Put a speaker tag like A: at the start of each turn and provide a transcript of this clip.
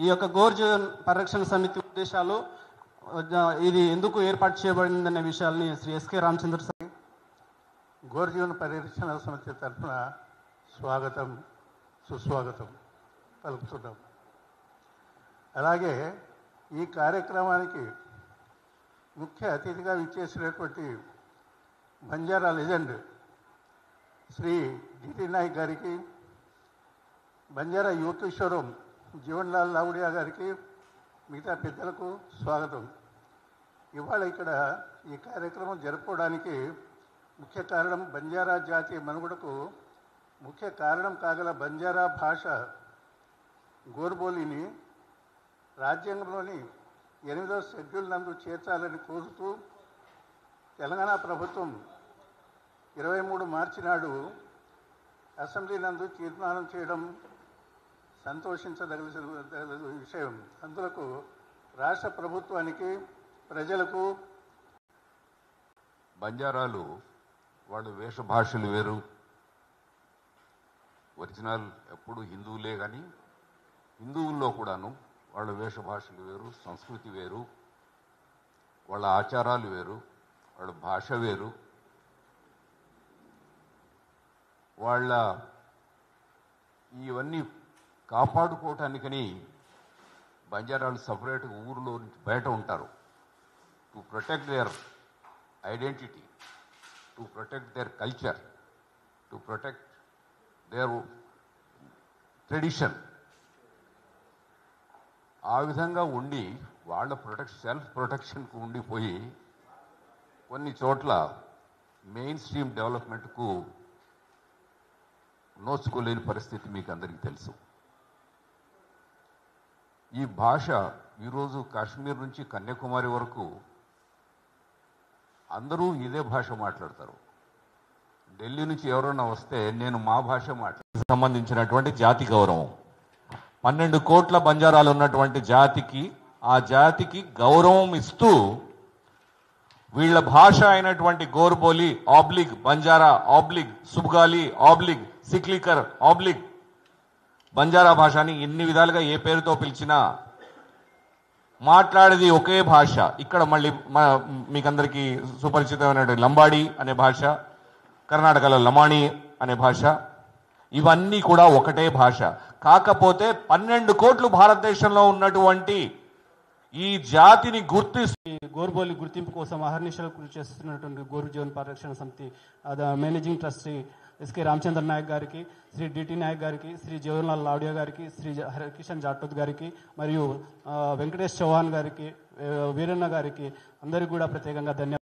A: ఈ యొక్క గోర్జీవన్ పరిరక్షణ సమితి ఉద్దేశాలు, ఇది ఎందుకు ఏర్పాటు చేయబడిందనే విషయాల్ని శ్రీ ఎస్కే రామచంద్ర సార్.
B: గోర్జీవన్ పరిరక్షణ సమితి తరఫున స్వాగతం సుస్వాగతం పలుకుతున్నాం. అలాగే ఈ కార్యక్రమానికి ముఖ్య అతిథిగా విచ్చేసినటువంటి బంజారా లెజెండ్ శ్రీ డిటి నాయక్ గారికి, బంజారా యూత్ షోరూం జీవన్ లాల్ లావుడియా గారికి, మిగతా పెద్దలకు స్వాగతం. ఇవాళ ఇక్కడ ఈ కార్యక్రమం జరుపుకోవడానికి ముఖ్య కారణం బంజారా జాతి మనుగడకు ముఖ్య కారణం కాగల బంజారా భాష గోర్బోలిని రాజ్యాంగంలోని 8వ షెడ్యూల్ నందు చేర్చాలని కోరుతూ తెలంగాణ ప్రభుత్వం 23 మార్చి నాడు అసెంబ్లీ నందు తీర్మానం చేయడం సంతోషించదగిన విషయం. అందులకు రాష్ట్ర ప్రభుత్వానికి, ప్రజలకు
C: బంజారాలు వాళ్ళ వేష భాషలు వేరు. ఒరిజినల్ ఎప్పుడు హిందువులే, కానీ హిందువుల్లో కూడాను వాళ్ళ వేష భాషలు వేరు, సంస్కృతి వేరు, వాళ్ళ ఆచారాలు వేరు, వాళ్ళ భాష వేరు. వాళ్ళ ఇవన్నీ కాపాడుకోవటానికని బంజారాలు సపరేట్ ఊరిలో బయట ఉంటారు. To protect there identity, to protect their culture, to protect there tradition. ఆ విధంగా ఉండి వాళ్ళ సెల్ఫ్ ప్రొటెక్షన్కు ఉండిపోయి కొన్ని చోట్ల మెయిన్ స్ట్రీమ్ డెవలప్మెంట్కు నోచుకోలేని పరిస్థితి మీకు అందరికీ తెలుసు. ఈ భాష ఈరోజు కాశ్మీర్ నుంచి కన్యాకుమారి వరకు అందరూ ఇదే భాష మాట్లాడతారు. ఢిల్లీ నుంచి ఎవరైనా వస్తే నేను మా భాష సంబంధించినటువంటి జాతి గౌరవం, 12 కోట్ల బంజారాలు ఉన్నటువంటి జాతికి, ఆ జాతికి గౌరవం ఇస్తూ వీళ్ళ భాష అయినటువంటి గోర్బోలి ఆబ్లిగ్ బంజారా ఆబ్లిగ్ సుబ్గాలి ఆబ్లిగ్ సిక్లికర్ ఆబ్లిగ్ బంజారా భాషని ఎన్ని విధాలుగా ఏ పేరుతో పిలిచినా మాట్లాడేది ఒకే భాష. ఇక్కడ మళ్ళీ మీకందరికీ సుపరిచితమైన లంబాడి అనే భాష, కర్ణాటకలో లమాణి అనే భాష, ఇవన్నీ కూడా ఒకటే భాష. కాకపోతే 12 కోట్లు భారతదేశంలో ఉన్నటువంటి ఈ జాతిని
A: గోర్బోలి గుర్తింపు కోసం అహర్నిశలు కృషి చేస్తున్నటువంటి గోర్జీవన్ పరిరక్షణ సమితి managing trustee SK Ramachandra Nayak గారికి, శ్రీ డిటి నాయక్ గారికి, శ్రీ జీవన్ లాల్ లావుడియా గారికి, శ్రీ హరికిషన్ జాటోత్ గారికి, మరియు వెంకటేష్ చౌహాన్ గారికి, వీరన్న గారికి అందరికీ కూడా ప్రత్యేకంగా ధన్యవాదాలు.